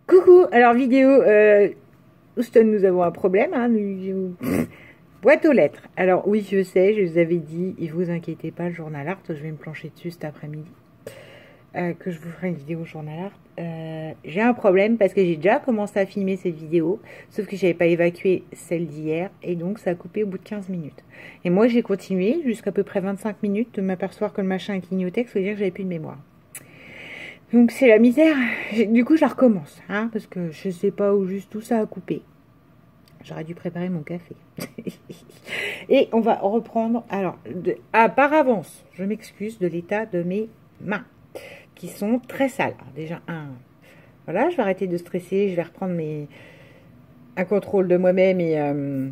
Coucou, alors vidéo, Houston, nous avons un problème, hein, boîte aux lettres. Alors oui, je sais, je vous avais dit, et vous inquiétez pas, le journal art, je vais me plancher dessus cet après-midi, que je vous ferai une vidéo journal art. J'ai un problème parce que j'ai déjà commencé à filmer cette vidéo, sauf que j'avais pas évacué celle d'hier, et donc ça a coupé au bout de 15 minutes. Et moi j'ai continué jusqu'à peu près 25 minutes de m'apercevoir que le machin clignotait, ça veut dire que j'avais plus de mémoire. Donc c'est la misère. Du coup je la recommence, hein, parce que je sais pas où juste tout ça a coupé. J'aurais dû préparer mon café. Et on va reprendre. Alors, par avance, je m'excuse de l'état de mes mains, qui sont très sales. Alors, déjà, voilà, je vais arrêter de stresser, je vais reprendre un contrôle de moi-même et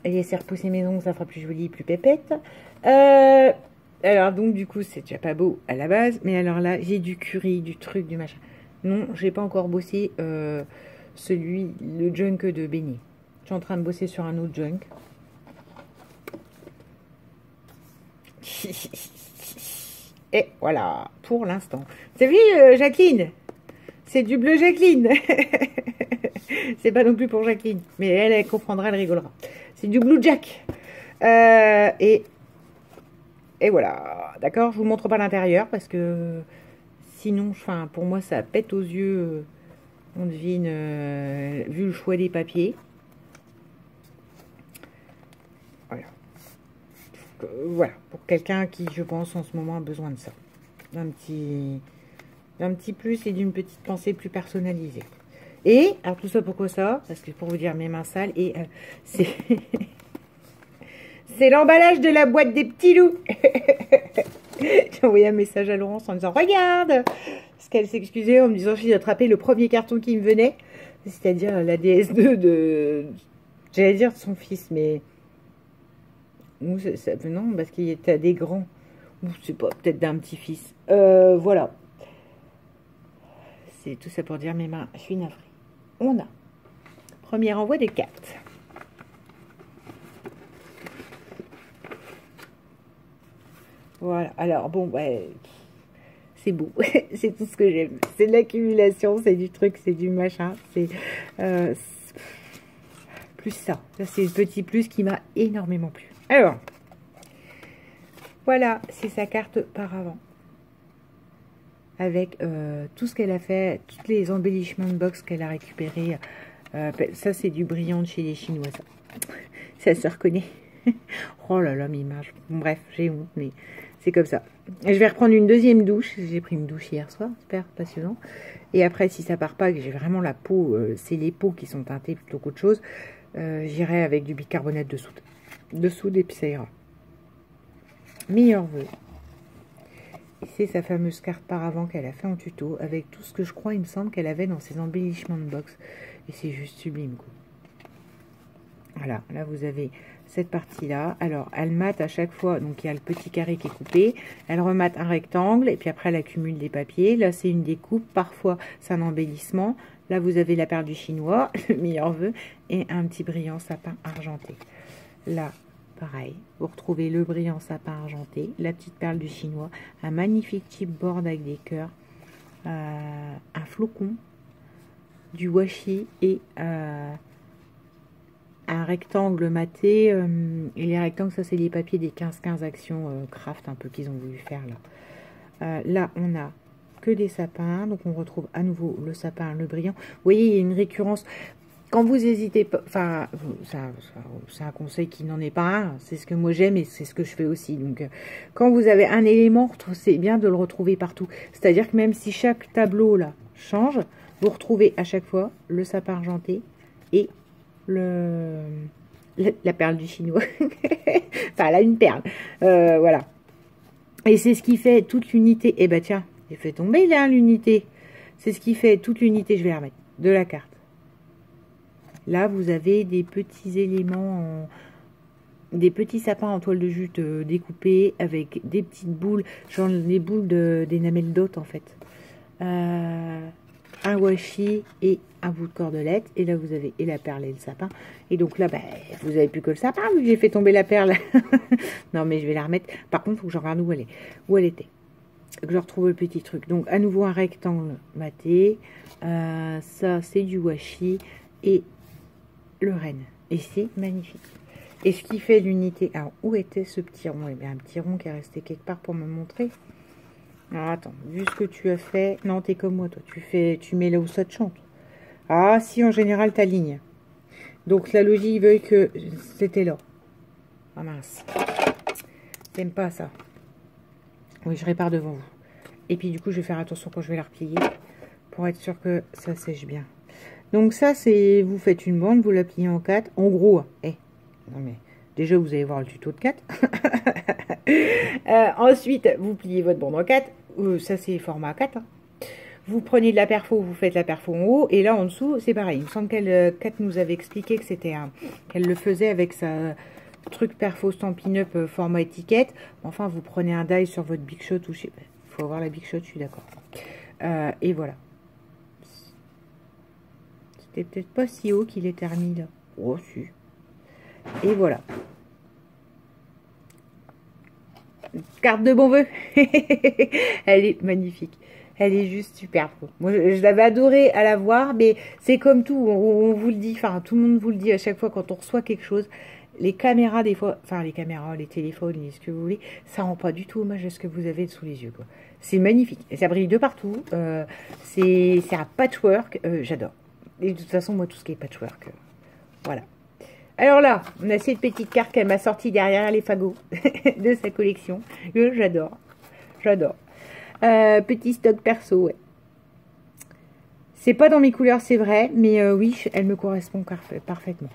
laisser repousser mes ongles, ça fera plus joli, plus pépette. Alors donc du coup c'est déjà pas beau à la base, mais alors là j'ai du curry, du truc, du machin. Non, j'ai pas encore bossé le junk de beignet. Je suis en train de bosser sur un autre junk. Et voilà, pour l'instant. Vous avez vu Jacqueline? C'est du bleu Jacqueline. C'est pas non plus pour Jacqueline, mais elle comprendra, elle rigolera. C'est du blue Jack. Et voilà, d'accord, je vous montre pas l'intérieur parce que sinon, enfin, pour moi, ça pète aux yeux. On devine, vu le choix des papiers. Voilà. Voilà, pour quelqu'un qui, je pense, en ce moment a besoin de ça. D'un petit plus et d'une petite pensée plus personnalisée. Et, alors tout ça, pourquoi ça? Parce que pour vous dire mes mains sales, et c'est... C'est l'emballage de la boîte des petits loups. J'ai envoyé un message à Laurence en disant « Regarde !» Parce qu'elle s'excusait en me disant « J'ai attrapé le premier carton qui me venait. » C'est-à-dire la DS2 de... J'allais dire de son fils, mais... Non, parce qu'il était des grands. Ou c'est pas, peut-être d'un petit-fils. Voilà. C'est tout ça pour dire mes mains. Je suis navrée. On a. Premier envoi de 4. Voilà, alors bon, ouais, c'est beau, c'est tout ce que j'aime. C'est de l'accumulation, c'est du truc, c'est du machin, c'est plus ça. Ça, c'est le petit plus qui m'a énormément plu. Alors, voilà, c'est sa carte par avant. Avec tout ce qu'elle a fait, tous les embellishments de box qu'elle a récupérés. Ça, c'est du brillant de chez les Chinois, ça se reconnaît. Oh là là, mes images. Bon, bref, j'ai honte, mais c'est comme ça. Et je vais reprendre une deuxième douche. J'ai pris une douche hier soir, super passionnant. Et après, si ça part pas, que j'ai vraiment la peau, c'est les peaux qui sont teintées plutôt qu'autre chose, j'irai avec du bicarbonate de soude et puis ça ira. Meilleur vœu. Et c'est sa fameuse carte par avant qu'elle a fait en tuto, avec tout ce que je crois, il me semble qu'elle avait dans ses embellissements de box. Et c'est juste sublime, quoi. Voilà, là vous avez cette partie-là. Alors, elle mate à chaque fois, donc il y a le petit carré qui est coupé. Elle remate un rectangle, et puis après, elle accumule des papiers. Là, c'est une découpe. Parfois, c'est un embellissement. Là, vous avez la perle du chinois, le meilleur vœu, et un petit brillant sapin argenté. Là, pareil, vous retrouvez le brillant sapin argenté, la petite perle du chinois, un magnifique chipboard avec des cœurs, un flocon, du washi et... un rectangle maté, et les rectangles, ça c'est les papiers des 15-15 actions craft un peu qu'ils ont voulu faire là. Là, on a que des sapins, donc on retrouve à nouveau le sapin, le brillant. Vous voyez, il y a une récurrence. Quand vous hésitez pas, enfin, c'est un conseil qui n'en est pas un, c'est ce que moi j'aime et c'est ce que je fais aussi. Donc, quand vous avez un élément, c'est bien de le retrouver partout. C'est-à-dire que même si chaque tableau là change, vous retrouvez à chaque fois le sapin argenté et la perle du chinois. Enfin, là, une perle. Voilà. Et c'est ce qui fait toute l'unité. Eh ben, tiens, j'ai fait tomber là l'unité. C'est ce qui fait toute l'unité, je vais la remettre, de la carte. Là, vous avez des petits éléments, des petits sapins en toile de jute découpés avec des petites boules, genre les boules d'énamel d'hôte, en fait. Un washi et un bout de cordelette. Et là, vous avez et la perle et le sapin. Et donc là, ben, vous n'avez plus que le sapin, vu que j'ai fait tomber la perle. Non, mais je vais la remettre. Par contre, il faut que je regarde où elle était. que je retrouve le petit truc. Donc, à nouveau, un rectangle maté. Ça, c'est du washi. Et le renne. Et c'est magnifique. Et ce qui fait l'unité... Alors, où était ce petit rond? Eh bien, un petit rond qui est resté quelque part pour me montrer. Alors, attends. Vu ce que tu as fait... Non, t'es comme moi, toi. Tu mets là où ça te chante. Ah, si, en général, t'alignes. Donc, la logique veut que c'était là. Ah, mince. J'aime pas ça. Oui, je répare devant vous. Et puis, du coup, je vais faire attention quand je vais la replier. Pour être sûr que ça sèche bien. Donc, ça, c'est... Vous faites une bande, vous la pliez en 4. En gros, non mais déjà vous allez voir le tuto de 4. Ensuite vous pliez votre bande en 4. Ça c'est format 4 hein. Vous prenez de la perfo, vous faites la perfo en haut, et là en dessous c'est pareil. Il me semble qu'elle nous avait expliqué que c'était qu'elle le faisait avec sa truc perfo Stampin' Up format étiquette. Enfin vous prenez un die sur votre Big Shot, ou je sais pas, il faut avoir la Big Shot, je suis d'accord. Et voilà, c'était peut-être pas si haut qu'il était remis là. Oh si. Et voilà. Carte de bon vœu. Elle est magnifique. Elle est juste superbe. Moi, je l'avais adoré à la voir, mais c'est comme tout. On vous le dit, enfin, tout le monde vous le dit à chaque fois quand on reçoit quelque chose. Les caméras, des fois, enfin, les caméras, les téléphones, ce que vous voulez, ça rend pas du tout hommage à ce que vous avez sous les yeux, quoi. C'est magnifique. Et ça brille de partout. C'est un patchwork. J'adore. Et de toute façon, moi, tout ce qui est patchwork, voilà. Alors là, on a cette petite carte qu'elle m'a sortie derrière les fagots de sa collection. J'adore. J'adore. Petit stock perso, ouais. C'est pas dans mes couleurs, c'est vrai. Mais oui, elle me correspond parfaitement.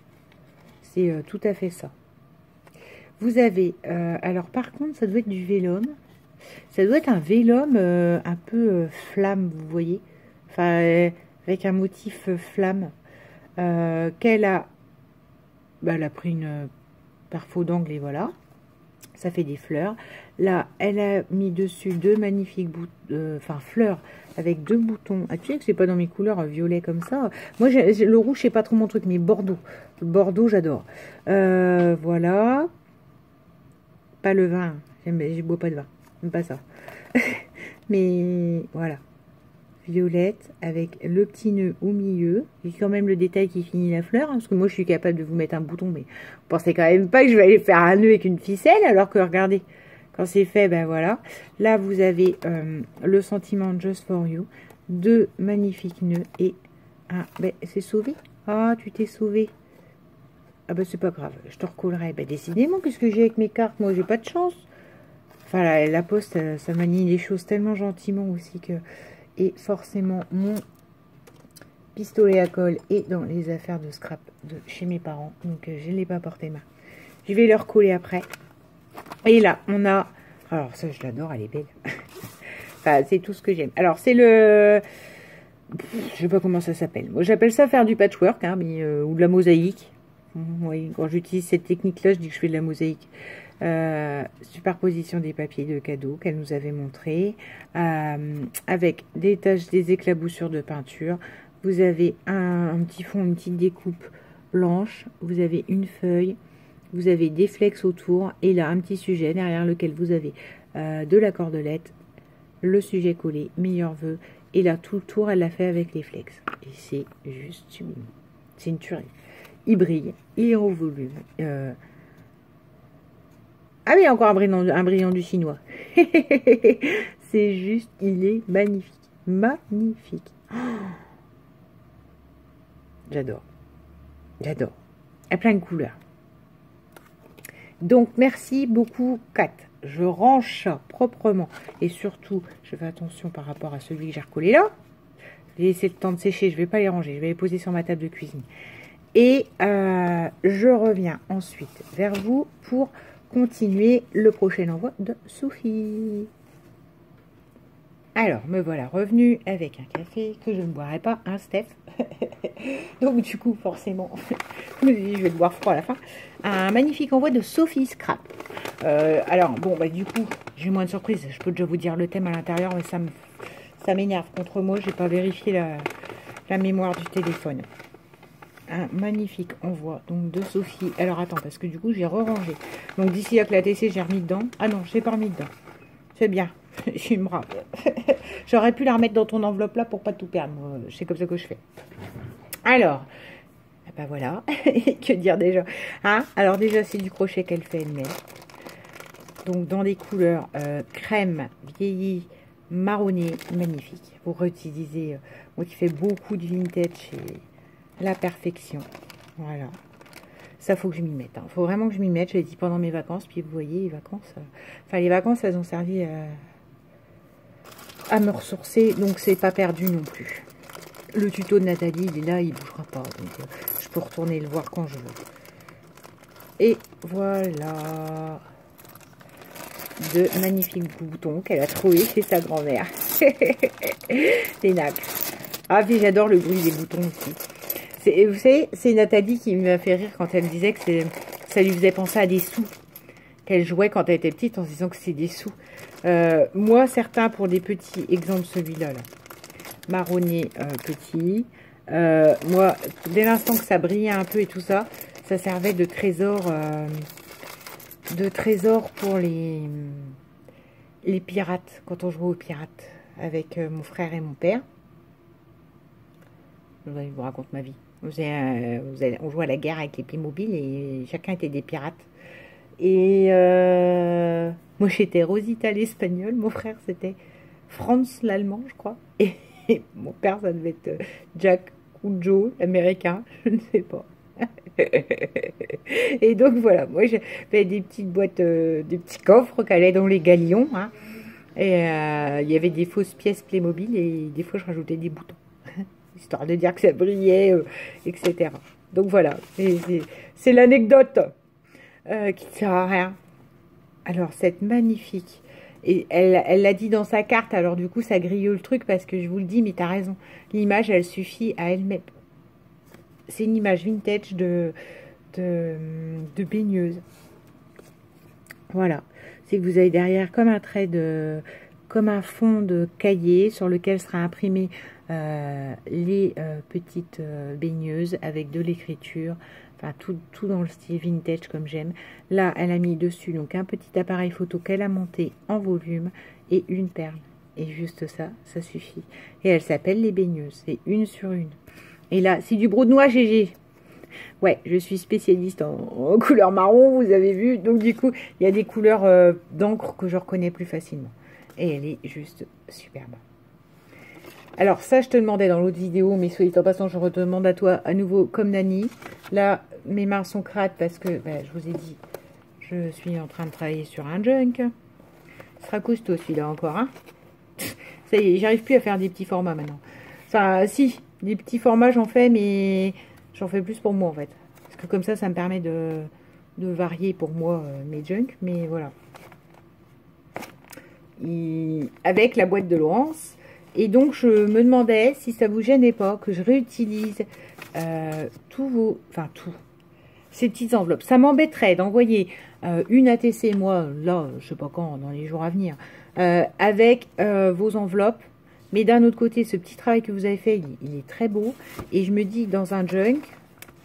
C'est tout à fait ça. Vous avez... alors par contre, ça doit être du vélum. Ça doit être un vélum un peu flamme, vous voyez. Enfin, avec un motif flamme. Qu'elle a... Bah, elle a pris une perfo d'angle et voilà. Ça fait des fleurs. Là, elle a mis dessus deux magnifiques fleurs avec deux boutons. Ah, tu sais que c'est pas dans mes couleurs violet comme ça. Moi, le rouge, c'est pas trop mon truc, mais Bordeaux. Le Bordeaux, j'adore. Voilà. Pas le vin. Je bois pas de vin. J'aime pas ça. Mais voilà. Violette avec le petit nœud au milieu. J'ai quand même le détail qui finit la fleur, hein, parce que moi je suis capable de vous mettre un bouton, mais vous pensez quand même pas que je vais aller faire un nœud avec une ficelle, alors que regardez, quand c'est fait, ben voilà. Là vous avez le sentiment Just for You, deux magnifiques nœuds et un... Ben c'est sauvé. Ah, tu t'es sauvé. Ah ben c'est pas grave, je te recollerai. Ben décidément, qu'est-ce que j'ai avec mes cartes? Moi j'ai pas de chance. Enfin la poste, ça manie les choses tellement gentiment aussi que... Et forcément, mon pistolet à colle est dans les affaires de scrap de chez mes parents. Donc, je ne l'ai pas porté main. Je vais leur coller après. Et là, on a... Alors, ça, je l'adore, elle est belle. Enfin, c'est tout ce que j'aime. Alors, c'est le... Je sais pas comment ça s'appelle. Moi, j'appelle ça faire du patchwork, hein, mais, ou de la mosaïque. Oui, quand j'utilise cette technique-là, je dis que je fais de la mosaïque. Superposition des papiers de cadeau qu'elle nous avait montré, avec des taches, des éclaboussures de peinture. Vous avez un petit fond, une petite découpe blanche. Vous avez une feuille. Vous avez des flex autour. Et là, un petit sujet derrière lequel vous avez de la cordelette, le sujet collé, meilleurs vœux. Et là, tout le tour, elle l'a fait avec les flex. Et c'est juste sublime. C'est une tuerie. Il brille. Il est au volume. Ah oui, encore un brillant du chinois. C'est juste, il est magnifique. Magnifique. Oh, j'adore. J'adore. Il y a plein de couleurs. Donc, merci beaucoup, Kat. Je range ça proprement. Et surtout, je fais attention par rapport à celui que j'ai recollé là. J'ai laissé le temps de sécher. Je ne vais pas les ranger. Je vais les poser sur ma table de cuisine. Et je reviens ensuite vers vous pour... continuer le prochain envoi de Sophie. Alors, me voilà revenue avec un café que je ne boirai pas, un Steph. Donc, du coup, forcément, je vais le boire froid à la fin. Un magnifique envoi de Sophie Scrap. Alors, bon, bah, du coup, j'ai moins de surprises. Je peux déjà vous dire le thème à l'intérieur, mais ça m'énerve contre moi. Je n'ai pas vérifié la mémoire du téléphone. Un magnifique envoi donc de Sophie. Alors attends, parce que du coup j'ai re-rangé. Donc d'ici là que la TC j'ai remis dedans. Ah non, je n'ai pas remis dedans. C'est bien. Je me rappelle. J'aurais pu la remettre dans ton enveloppe là pour pas tout perdre. C'est comme ça que je fais. Alors, ben voilà. Que dire déjà, hein? Alors déjà, c'est du crochet qu'elle fait elle-même. Donc dans des couleurs crème, vieilli, marronné, magnifique. Vous réutilisez, moi qui fais beaucoup de vintage, c'est la perfection. Voilà. Ça, faut que je m'y mette. Hein. Faut vraiment que je m'y mette. Je l'ai dit pendant mes vacances. Puis vous voyez, les vacances... Enfin, les vacances, elles ont servi à me ressourcer. Donc, c'est pas perdu non plus. Le tuto de Nathalie, il est là, il bougera pas. Donc, je peux retourner le voir quand je veux. Et voilà. De magnifiques boutons qu'elle a trouvés chez sa grand-mère. Les nacres. Ah, puis j'adore le bruit des boutons aussi. Vous savez, c'est Nathalie qui m'a fait rire quand elle disait que ça lui faisait penser à des sous. Qu'elle jouait quand elle était petite en se disant que c'est des sous. Moi, certains pour des petits, exemple celui-là, là. Marronné petit. Moi, dès l'instant que ça brillait un peu et tout ça, ça servait de trésor pour les pirates, quand on jouait aux pirates avec mon frère et mon père. Je vous raconte ma vie. On jouait à la guerre avec les Playmobil et chacun était des pirates. Et moi j'étais Rosita l'espagnol, mon frère c'était Franz l'allemand je crois. Et mon père ça devait être Jack ou Joe l'américain, je ne sais pas. Et donc voilà, moi j'avais des petites boîtes, des petits coffres qui allaient dans les galions. Hein. Et il y avait des fausses pièces Playmobil et des fois je rajoutais des boutons. Histoire de dire que ça brillait, etc. Donc voilà, c'est l'anecdote qui ne sert à rien. Alors, cette magnifique, et elle l'a dit dans sa carte, alors du coup, ça grille le truc, parce que je vous le dis, mais t'as raison, l'image, elle suffit à elle-même. C'est une image vintage de baigneuse. Voilà, c'est que vous avez derrière comme un trait comme un fond de cahier sur lequel sera imprimé les petites baigneuses avec de l'écriture, enfin tout dans le style vintage comme j'aime. Là, elle a mis dessus donc un petit appareil photo qu'elle a monté en volume et une perle. Et juste ça, ça suffit. Et elle s'appelle les baigneuses, c'est une sur une. Et là, c'est du brodenois GG. Ouais, je suis spécialiste en couleur marron, vous avez vu. Donc du coup, il y a des couleurs d'encre que je reconnais plus facilement. Et elle est juste superbe. Alors ça, je te demandais dans l'autre vidéo, mais soit dit en passant, je redemande à toi à nouveau comme Nani. Là, mes mains sont crates parce que, je vous ai dit, je suis en train de travailler sur un junk. Ce sera costaud celui-là encore, hein. Ça y est, j'arrive plus à faire des petits formats maintenant. Enfin, si, des petits formats j'en fais, mais j'en fais plus pour moi en fait. Parce que comme ça me permet de varier pour moi mes junks, mais voilà. Avec la boîte de Laurence. Et donc, je me demandais si ça vous gênait pas que je réutilise tous ces petites enveloppes. Ça m'embêterait d'envoyer une ATC, moi, là, je sais pas quand, dans les jours à venir, avec vos enveloppes. Mais d'un autre côté, ce petit travail que vous avez fait, il est très beau. Et je me dis, dans un junk,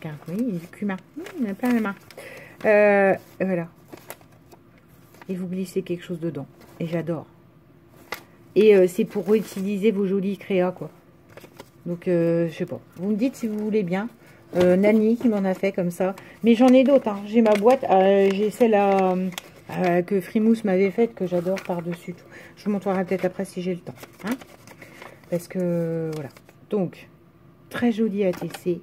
car oui, il est cumin, il a plein la main. Voilà. Et vous glissez quelque chose dedans. Et j'adore. Et c'est pour réutiliser vos jolis créas, quoi. Donc, je sais pas. Vous me dites si vous voulez bien. Nani qui m'en a fait comme ça. Mais j'en ai d'autres. Hein. J'ai ma boîte. J'ai celle que Frimousse m'avait faite, que j'adore par-dessus tout. Je vous montrerai peut-être après si j'ai le temps. Hein, parce que, voilà. Donc, très joli ATC.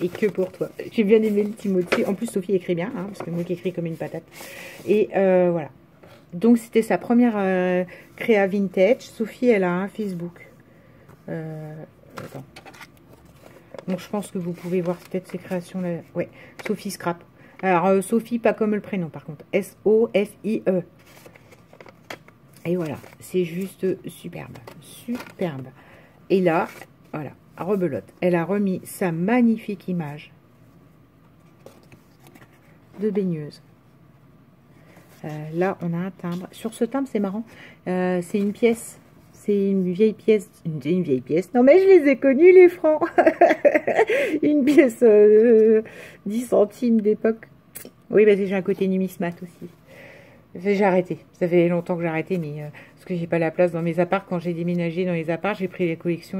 Et que pour toi. J'ai bien aimé le Timothy. En plus, Sophie écrit bien. Hein, parce que moi qui écris comme une patate. Et voilà. Donc, c'était sa première créa vintage. Sophie, elle a un Facebook. Attends. Donc, je pense que vous pouvez voir peut-être ses créations là. Ouais, Sophie Scrap. Alors, Sophie, pas comme le prénom, par contre. S-O-F-I-E. Et voilà, c'est juste superbe. Superbe. Et là, voilà, rebelote. Elle a remis sa magnifique image de baigneuse. Là, on a un timbre. Sur ce timbre, c'est marrant. C'est une pièce. C'est une vieille pièce. Une vieille pièce. Non, mais je les ai connus, les francs. Une pièce 10 centimes d'époque. Oui, parce que j'ai un côté numismate aussi. J'ai arrêté. Ça fait longtemps que j'ai arrêté, mais parce que j'ai pas la place dans mes apparts. Quand j'ai déménagé dans les apparts, j'ai pris les collections,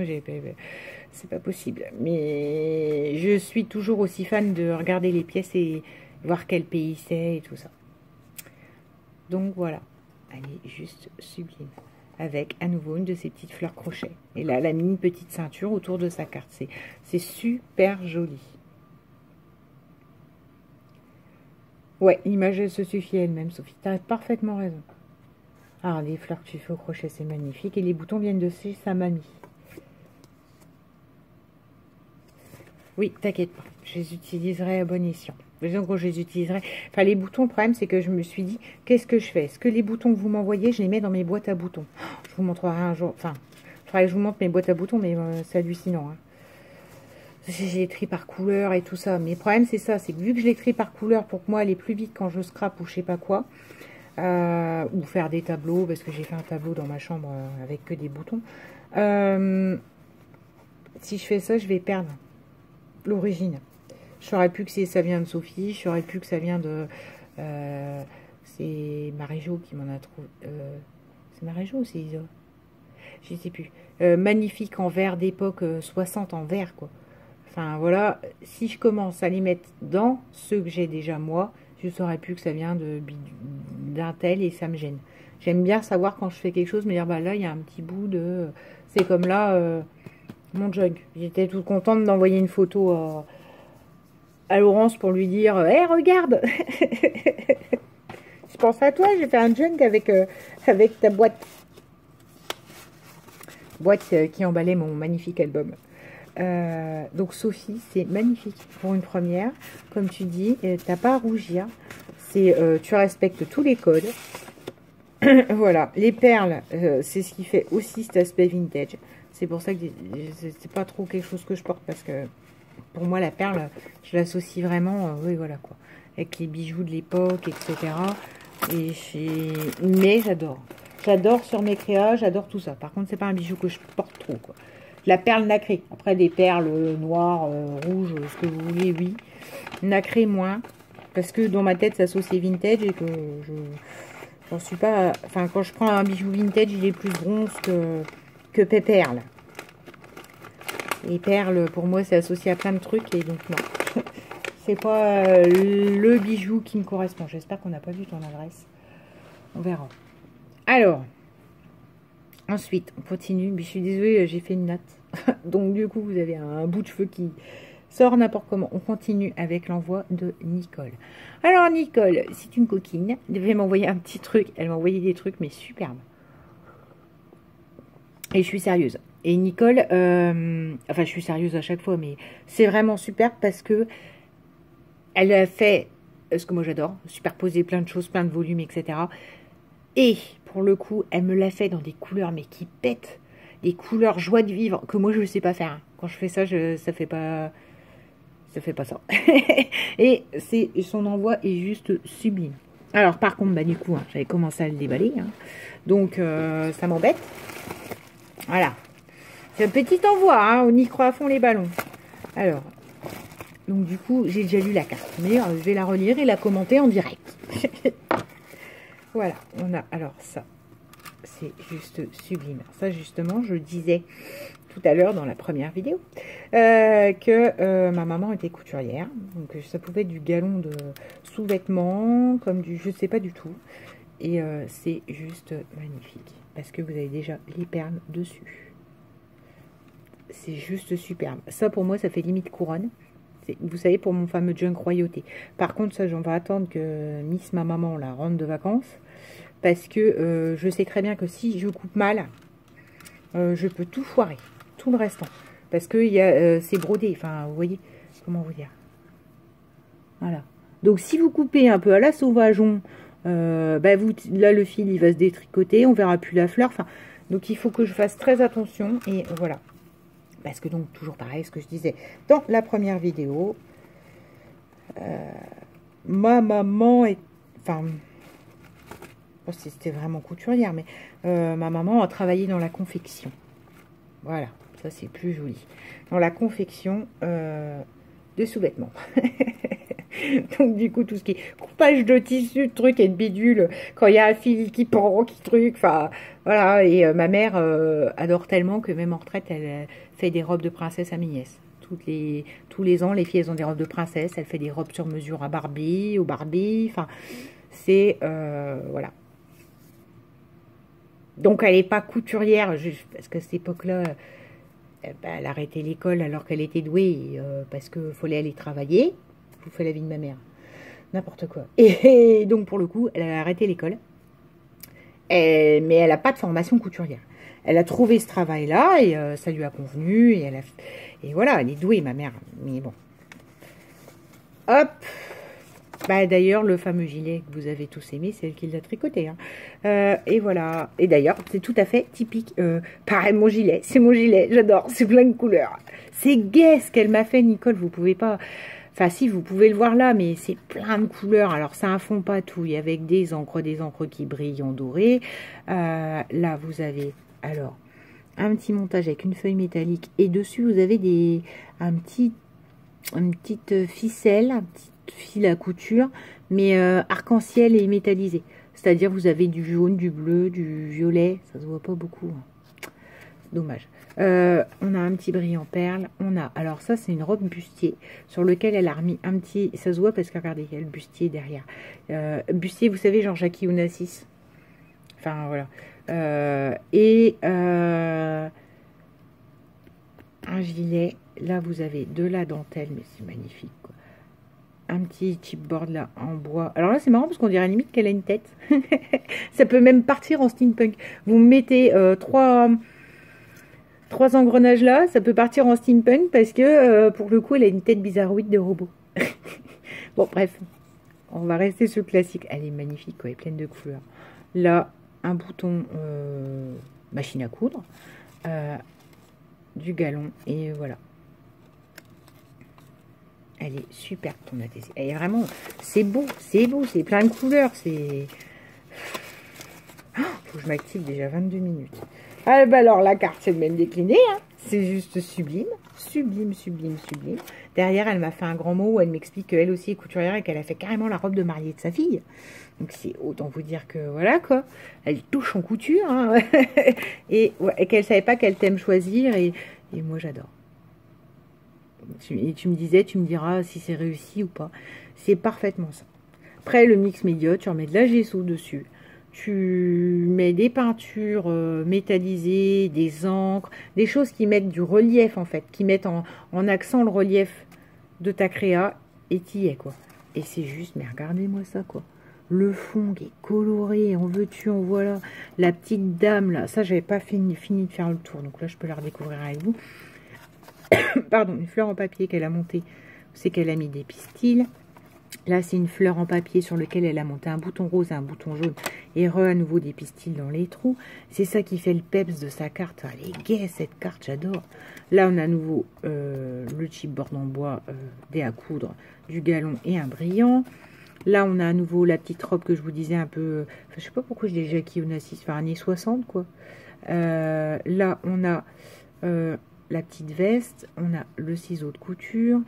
c'est pas possible. Mais je suis toujours aussi fan de regarder les pièces et voir quel pays c'est et tout ça. Donc voilà, elle est juste sublime. Avec à nouveau une de ces petites fleurs crochet. Et là, elle a mis une petite ceinture autour de sa carte. C'est super joli. Ouais, l'image elle se suffit elle-même, Sophie. Tu as parfaitement raison. Alors, les fleurs que tu fais au crochet, c'est magnifique. Et les boutons viennent de chez sa mamie. Oui, t'inquiète pas. Je les utiliserai à bon escient. Donc, je les utiliserai. Enfin, les boutons, le problème, c'est que je me suis dit, qu'est-ce que je fais? Est-ce que les boutons que vous m'envoyez, je les mets dans mes boîtes à boutons? Je vous montrerai un jour. Enfin, il faudrait que je vous montre mes boîtes à boutons, mais c'est hallucinant. Hein. J'ai les trie par couleur et tout ça. Mais le problème, c'est ça. C'est que vu que je les trie par couleur, pour que moi, aller plus vite quand je scrape ou je sais pas quoi, ou faire des tableaux, parce que j'ai fait un tableau dans ma chambre avec que des boutons. Si je fais ça, je vais perdre l'origine. Je saurais plus que ça vient de Sophie, je saurais plus que ça vient de... c'est Marie-Jo qui m'en a trouvé... c'est Marie-Jo ou c'est Isa? Je sais plus. Magnifique en verre d'époque 60 en verre, quoi. Enfin, voilà. Si je commence à les mettre dans ceux que j'ai déjà, moi, je saurais plus que ça vient d'un tel et ça me gêne. J'aime bien savoir quand je fais quelque chose, me dire, bah là, il y a un petit bout de... C'est comme là, mon junk. J'étais toute contente d'envoyer une photo à Laurence pour lui dire, hé, regarde. Je pense à toi, j'ai fait un junk avec ta boîte. Boîte qui emballait mon magnifique album. Donc Sophie, c'est magnifique pour une première. Comme tu dis, t'as pas à rougir. Tu respectes tous les codes. Voilà, les perles, c'est ce qui fait aussi cet aspect vintage. C'est pour ça que c'est pas trop quelque chose que je porte parce que pour moi la perle, je l'associe vraiment, oui voilà quoi, avec les bijoux de l'époque, etc. Mais j'adore. J'adore sur mes créas, j'adore tout ça. Par contre, c'est pas un bijou que je porte trop, quoi. La perle nacrée. Après, des perles noires, rouges, ce que vous voulez, oui. Nacrée, moins. Parce que dans ma tête, ça s'associe vintage et que j'en suis pas... Enfin, quand je prends un bijou vintage, il est plus bronze que perle. Les perles, pour moi, c'est associé à plein de trucs et donc non. C'est pas le bijou qui me correspond. J'espère qu'on n'a pas vu ton adresse. On verra. Alors, ensuite, on continue. Mais je suis désolée, j'ai fait une natte. Donc, du coup, vous avez un bout de cheveux qui sort n'importe comment. On continue avec l'envoi de Nicole. Alors, Nicole, c'est une coquine. Elle devait m'envoyer un petit truc. Elle m'a envoyé des trucs, mais superbes. Et je suis sérieuse. Et Nicole, enfin, je suis sérieuse à chaque fois, mais c'est vraiment superbe parce que elle a fait ce que moi j'adore, superposer plein de choses, plein de volumes, etc. Et pour le coup, elle me l'a fait dans des couleurs, mais qui pètent, des couleurs joie de vivre, que moi je ne sais pas faire. Quand je fais ça, ça fait pas ça. Et son envoi est juste sublime. Alors par contre, bah du coup, hein, j'avais commencé à le déballer, hein. Donc ça m'embête. Voilà. C'est un petit envoi, hein, on y croit à fond les ballons. Alors, donc du coup, j'ai déjà lu la carte, mais je vais la relire et la commenter en direct. Voilà, on a, alors ça, c'est juste sublime. Ça, justement, je disais tout à l'heure dans la première vidéo que ma maman était couturière. Donc, ça pouvait être du galon de sous-vêtements, comme du, je sais pas du tout. Et c'est juste magnifique, parce que vous avez déjà les perles dessus. C'est juste superbe. Ça, pour moi, ça fait limite couronne. Vous savez, pour mon fameux junk royauté. Par contre, ça, j'en vais attendre que Miss, ma maman, la rentre de vacances. Parce que je sais très bien que si je coupe mal, je peux tout foirer. Tout le restant. Parce que c'est brodé. Enfin, vous voyez, comment vous dire. Voilà. Donc, si vous coupez un peu à la sauvageon, là, le fil, il va se détricoter. On verra plus la fleur. Enfin, donc, il faut que je fasse très attention. Et voilà. Parce que donc, toujours pareil, ce que je disais dans la première vidéo, ma maman est... Enfin, je sais pas si c'était vraiment couturière, mais ma maman a travaillé dans la confection. Voilà, ça c'est plus joli. Dans la confection de sous-vêtements. Donc du coup, tout ce qui est coupage de tissu, de trucs et de bidule, quand il y a un fil qui pend, qui truc, enfin voilà. Et ma mère adore tellement que même en retraite, elle fait des robes de princesse à mes nièces. Tous les ans, les filles, elles ont des robes de princesse. Elle fait des robes sur mesure à Barbie, au Barbie. Enfin, c'est voilà. Donc elle n'est pas couturière, parce qu'à cette époque-là, elle a arrêté l'école alors qu'elle était douée, parce qu'il fallait aller travailler. Je vous fais la vie de ma mère. N'importe quoi. Et donc, pour le coup, elle a arrêté l'école. Mais elle n'a pas de formation couturière. Elle a trouvé ce travail-là et ça lui a convenu. Et voilà, elle est douée, ma mère. Mais bon. Hop. Bah, d'ailleurs, le fameux gilet que vous avez tous aimé, c'est elle qui l'a tricoté. Hein. Et voilà. Et d'ailleurs, c'est tout à fait typique. Pareil, mon gilet. C'est mon gilet. J'adore. C'est plein de couleurs. C'est gai ce qu'elle m'a fait, Nicole. Vous pouvez pas... Enfin, si, vous pouvez le voir là, mais c'est plein de couleurs. Alors, c'est un fond patouille avec des encres qui brillent en doré. Là, vous avez, alors, un petit montage avec une feuille métallique. Et dessus, vous avez une petite ficelle, un petit fil à couture, mais arc-en-ciel et métallisé. C'est-à-dire, vous avez du jaune, du bleu, du violet. Ça se voit pas beaucoup. Hein. Dommage. On a un petit brillant perle. On a, alors ça c'est une robe bustier sur lequel elle a remis un petit, ça se voit parce que regardez, il y a le bustier derrière. Bustier, vous savez, genre Jackie Onassis. Enfin voilà. Un gilet. Là vous avez de la dentelle, mais c'est magnifique quoi. Un petit chipboard là en bois. Alors là c'est marrant parce qu'on dirait limite qu'elle a une tête. Ça peut même partir en steampunk. Vous mettez trois engrenages là, ça peut partir en steampunk parce que pour le coup elle a une tête bizarroïde de robot. Bon bref, on va rester sur le classique. Elle est magnifique, quoi, elle est pleine de couleurs. Là, un bouton machine à coudre, du galon et voilà. Elle est super ton adhésion. Elle est vraiment, c'est beau, c'est plein de couleurs, c'est... Oh, faut que je m'active déjà 22 minutes. Ah, bah alors la carte c'est le même décliné, hein. C'est juste sublime, sublime, sublime, sublime. Derrière elle m'a fait un grand mot où elle m'explique qu'elle aussi est couturière et qu'elle a fait carrément la robe de mariée de sa fille. Donc c'est autant vous dire que voilà quoi, elle touche en couture, hein. et qu'elle savait pas quel thème choisir et moi j'adore. Et tu me disais, tu me diras si c'est réussi ou pas. C'est parfaitement ça. Après le mix média, tu remets de la gesso dessus. Tu mets des peintures métallisées, des encres, des choses qui mettent du relief en fait, qui mettent en accent le relief de ta créa et t'y es quoi. Et c'est juste, mais regardez-moi ça quoi. Le fond qui est coloré, en veux-tu, en voilà. La petite dame là, ça j'avais pas fini de faire le tour, donc là je peux la redécouvrir avec vous. Pardon, une fleur en papier qu'elle a montée, c'est qu'elle a mis des pistils. Là, c'est une fleur en papier sur lequel elle a monté un bouton rose et un bouton jaune. Et à nouveau des pistils dans les trous. C'est ça qui fait le peps de sa carte. Elle est gaie, cette carte, j'adore. Là, on a à nouveau le chipboard en bois, des à coudre, du galon et un brillant. Là, on a à nouveau la petite robe que je vous disais un peu... Enfin, je sais pas pourquoi je dis Jackie Onassis, enfin, années 60, quoi. Là, on a la petite veste. On a le ciseau de couture.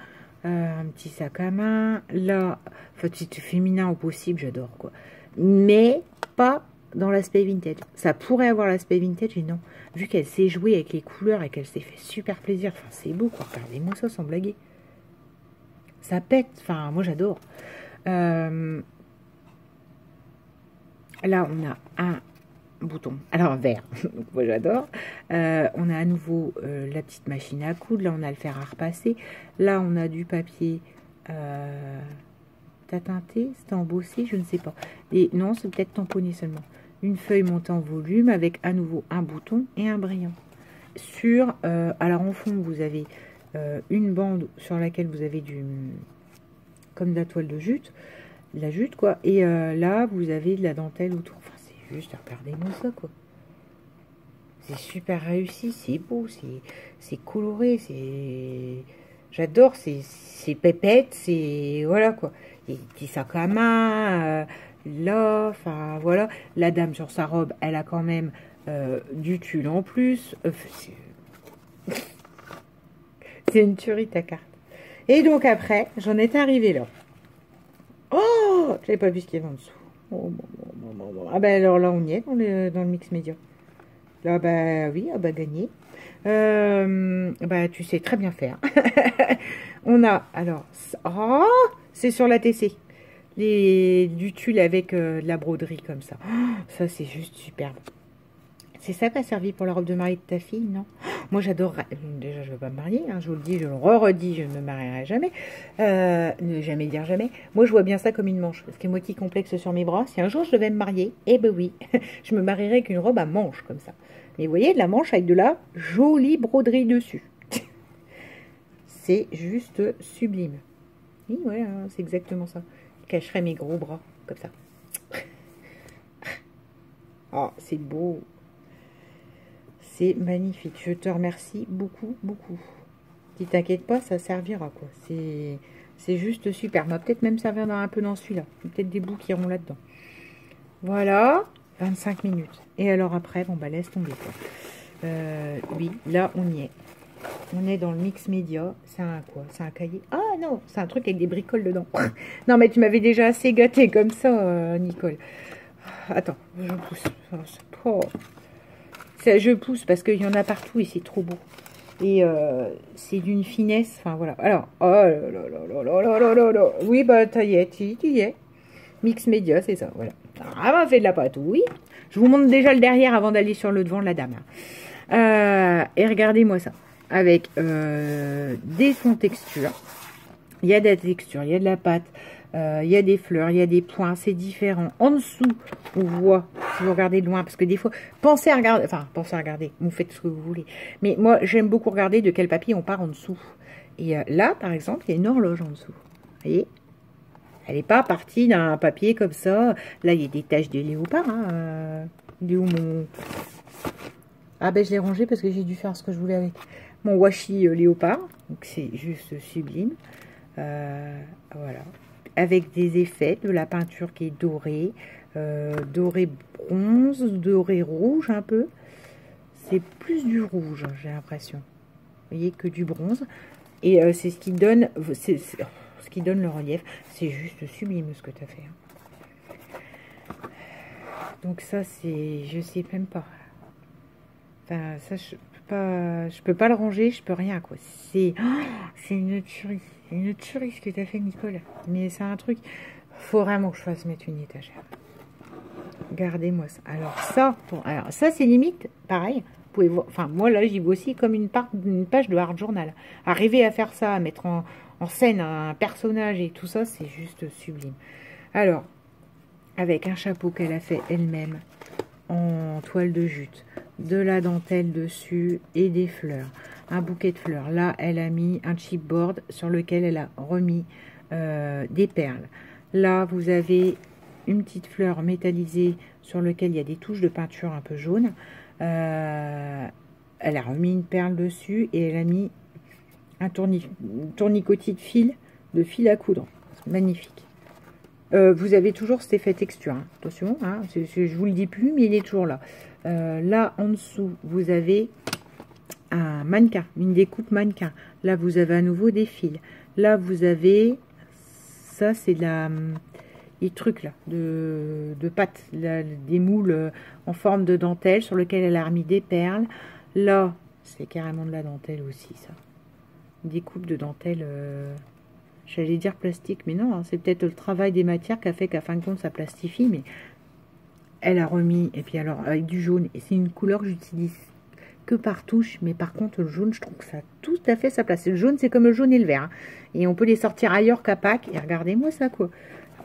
Un petit sac à main, là, enfin, c'est féminin au possible, j'adore, quoi. Mais pas dans l'aspect vintage. Ça pourrait avoir l'aspect vintage, et non. Vu qu'elle s'est jouée avec les couleurs et qu'elle s'est fait super plaisir, enfin, c'est beau, quoi. Regardez-moi ça, sans blaguer. Ça pète, enfin, moi, j'adore. Là, on a un bouton, alors vert, donc moi j'adore. On a à nouveau la petite machine à coudre, là on a le fer à repasser, là on a du papier t'as teinté, c'est embossé, je ne sais pas, et non c'est peut-être tamponné seulement, une feuille montée en volume avec à nouveau un bouton et un brillant. Sur, alors en fond vous avez une bande sur laquelle vous avez comme de la toile de jute, la jute quoi, et là vous avez de la dentelle autour. Enfin, juste regardez-moi ça quoi, c'est super réussi, c'est beau, c'est coloré, c'est, j'adore, c'est pépette, c'est voilà quoi, et petits sacs à main là, enfin voilà, la dame sur sa robe elle a quand même du tulle en plus, c'est une tuerie ta carte. Et donc après j'en étais arrivée là, j'avais pas vu ce qu'il y avait en dessous. Oh, ah ben alors là, on y est dans le mix média. Là, bah oui, ah bah gagné. Bah tu sais très bien faire. On a, alors, oh, c'est sur la TC. Du tulle avec de la broderie comme ça. Oh, ça, c'est juste superbe. C'est ça qui a servi pour la robe de mariée de ta fille, non? Moi, j'adorerais. Déjà, je ne veux pas me marier. Hein, je vous le dis, je le redis, je ne me marierai jamais. Ne jamais dire jamais. Moi, je vois bien ça comme une manche. Parce que moi qui complexe sur mes bras, si un jour je devais me marier, eh ben oui, je me marierais avec une robe à manches comme ça. Mais vous voyez, de la manche avec de la jolie broderie dessus. C'est juste sublime. Oui, voilà, c'est exactement ça. Je cacherais mes gros bras comme ça. Oh, c'est beau. C'est magnifique. Je te remercie beaucoup, beaucoup. Si t'inquiète pas, ça servira, quoi. C'est juste super. Va peut-être même servir un peu dans celui-là. Peut-être des bouts qui iront là-dedans. Voilà. 25 minutes. Et alors après, bon, bah laisse tomber, quoi. Oui, là, on y est. On est dans le mix média. C'est un quoi? C'est un cahier? Ah non, c'est un truc avec des bricoles dedans. Non, mais tu m'avais déjà assez gâté comme ça, Nicole. Attends, je pousse. Oh. Je pousse parce qu'il y en a partout et c'est trop beau. Et c'est d'une finesse. Enfin, voilà. Alors, oh là là là là là là là là. Oui, bah, tu y es. Mix média, c'est ça, voilà. Ah, on fait de la patouille. Je vous montre déjà le derrière avant d'aller sur le devant de la dame. Et regardez-moi ça. Avec des sons textures. Il y a de la texture, il y a de la pâte. Il y a des fleurs, il y a des points, c'est différent. En dessous, on voit, si vous regardez de loin, parce que des fois, pensez à regarder, vous faites ce que vous voulez. Mais moi, j'aime beaucoup regarder de quel papier on part en dessous. Et là, par exemple, il y a une horloge en dessous. Vous voyez? Elle n'est pas partie d'un papier comme ça. Là, il y a des taches de léopard. Hein. Il est où mon... Ah ben, je l'ai rangé parce que j'ai dû faire ce que je voulais avec. Mon washi léopard. Donc, c'est juste sublime. Voilà. Avec des effets, de la peinture qui est dorée, doré bronze, doré rouge un peu. C'est plus du rouge, j'ai l'impression. Vous voyez, que du bronze. Et c'est ce qui donne, ce qui donne le relief. C'est juste sublime ce que tu as fait. Hein. Donc ça, c'est, je sais même pas. Enfin, ça, je peux pas le ranger, je peux rien, quoi. C'est une tuerie. C'est une tuerie ce que tu as fait, Nicole. Mais c'est un truc, faut vraiment que je fasse mettre une étagère. Regardez-moi ça. Alors ça, c'est limite, pareil. Vous pouvez voir, enfin, moi, là, j'y vois aussi comme une page de Art Journal. Arriver à faire ça, à mettre en scène un personnage et tout ça, c'est juste sublime. Alors, avec un chapeau qu'elle a fait elle-même en toile de jute, de la dentelle dessus et des fleurs, un bouquet de fleurs. Là, elle a mis un chipboard sur lequel elle a remis des perles. Là, vous avez une petite fleur métallisée sur lequel il y a des touches de peinture un peu jaune. Elle a remis une perle dessus et elle a mis un tournicotis de fil à coudre. Magnifique. Vous avez toujours cet effet texture. Hein. Attention, hein, je vous le dis plus, mais il est toujours là. Là, en dessous, vous avez un mannequin, une découpe mannequin. Là, vous avez à nouveau des fils. Là, vous avez... Ça, c'est les trucs là, de pâte. Là, des moules en forme de dentelle sur lequel elle a remis des perles. Là, c'est carrément de la dentelle aussi, ça. Une découpe de dentelle... J'allais dire plastique, mais non, hein, c'est peut-être le travail des matières qui a fait qu'à fin de compte, ça plastifie, mais elle a remis, et puis alors, avec du jaune, et c'est une couleur que j'utilise que par touche, mais par contre, le jaune, je trouve que ça a tout à fait sa place. Le jaune, c'est comme le jaune et le vert, hein, et on peut les sortir ailleurs qu'à Pâques, et regardez-moi ça, quoi.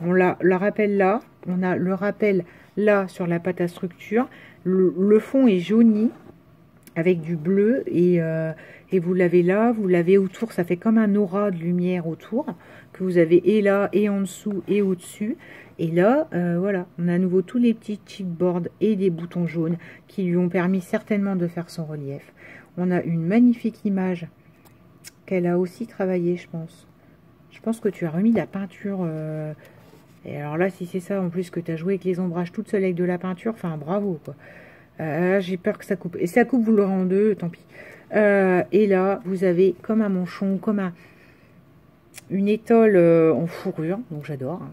On le rappel là, on a le rappel là, sur la pâte à structure, le fond est jauni, avec du bleu, et vous l'avez là, vous l'avez autour, ça fait comme un aura de lumière autour, que vous avez et là, et en dessous, et au-dessus. Et là, voilà, on a à nouveau tous les petits chipboards et des boutons jaunes qui lui ont permis certainement de faire son relief. On a une magnifique image qu'elle a aussi travaillée, je pense. Je pense que tu as remis de la peinture. Et alors là, si c'est ça, en plus que tu as joué avec les ombrages toute seule avec de la peinture, enfin bravo, quoi. J'ai peur que ça coupe. Et ça coupe, vous l'aurez en deux, tant pis. Et là, vous avez comme un manchon, comme une étole en fourrure. Donc j'adore. Hein.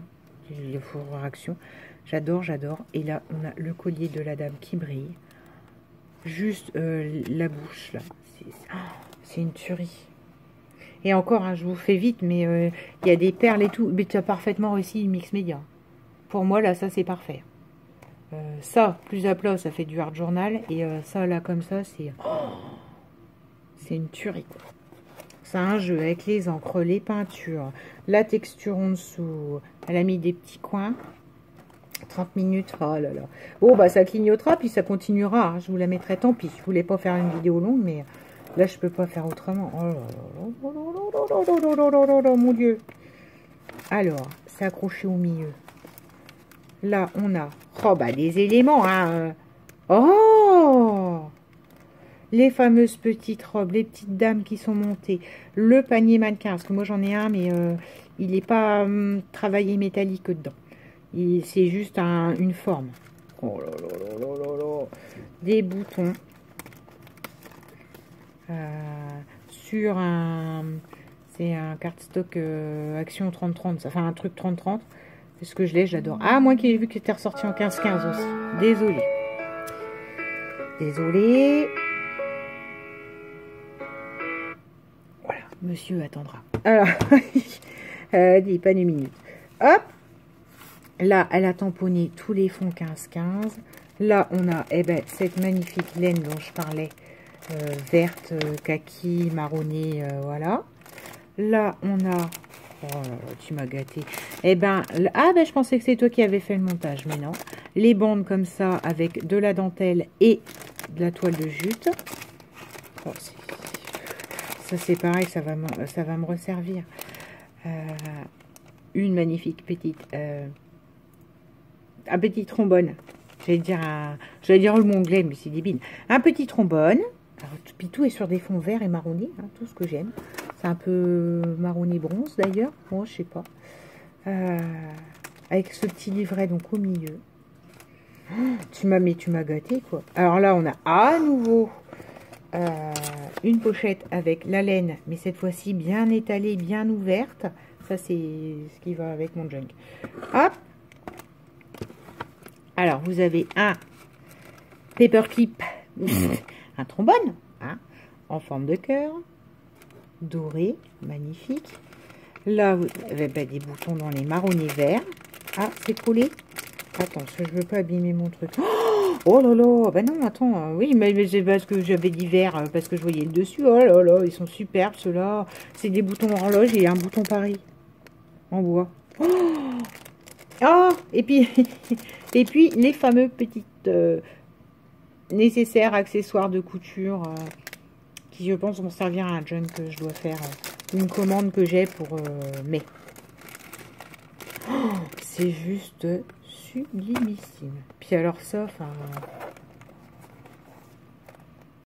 les fourrures action. J'adore, j'adore. Et là, on a le collier de la dame qui brille. Juste la bouche, là. C'est une tuerie. Et encore, hein, je vous fais vite, mais il y a des perles et tout. Mais tu as parfaitement réussi le mix média. Pour moi, là, ça, c'est parfait. Ça, plus à plat, ça fait du hard journal. Et ça, là, comme ça, c'est une tuerie, quoi. C'est un jeu avec les encres, les peintures, la texture en dessous. Elle a mis des petits coins. 30 minutes, oh là là. Bon, bah, ça clignotera, puis ça continuera. Hein. Je vous la mettrai, tant pis. Je voulais pas faire une vidéo longue, mais là, je peux pas faire autrement. Oh, mon Dieu. Alors, c'est accroché au milieu. Là, on a, oh, bah, des éléments, hein. Oh! Les fameuses petites robes, les petites dames qui sont montées. Le panier mannequin, parce que moi, j'en ai un, mais il n'est pas travaillé métallique dedans. C'est juste une forme. Oh là là là là là. Des boutons. Sur un... C'est un cardstock Action 30-30. Ça fait un truc 30-30. C'est ce que je l'ai, j'adore. Ah, moi qui ai vu qu'il était ressorti en 15-15 aussi. Désolée. Désolée. Voilà, monsieur attendra. Alors, dis pas une minute. Hop. Là, elle a tamponné tous les fonds 15-15. Là, on a cette magnifique laine dont je parlais, verte, kaki, marronnée, voilà. Là, on a... Oh là là, tu m'as gâté. Je pensais que c'est toi qui avais fait le montage, mais non. Les bandes comme ça, avec de la dentelle et de la toile de jute. Oh, ça, c'est pareil, ça va me resservir. Une magnifique petite... un petit trombone. J'allais dire le mot anglais, mais c'est débile. Un petit trombone. Alors, puis tout est sur des fonds verts et marronnés, hein, tout ce que j'aime. C'est un peu marronné bronze d'ailleurs. Bon, je sais pas. Avec ce petit livret donc au milieu. Oh, tu m'as gâté quoi. Alors là, on a à nouveau une pochette avec la laine, mais cette fois-ci bien étalée, bien ouverte. Ça, c'est ce qui va avec mon junk. Hop. Alors, vous avez un paperclip, un trombone, hein, en forme de cœur, doré, magnifique. Là, vous avez des boutons dans les marronnés verts. Ah, c'est collé. Attends, parce que je veux pas abîmer mon truc. Oh là là, bah non, attends, oui, mais c'est parce que j'avais dit vert, parce que je voyais le dessus. Oh là là, ils sont superbes, ceux-là. C'est des boutons horloge et un bouton pareil, en bois. Oh, et puis les fameux petites nécessaires accessoires de couture qui, je pense, vont servir à un junk que je dois faire. Une commande que j'ai pour mai. Oh, c'est juste sublimissime. Puis alors ça, enfin,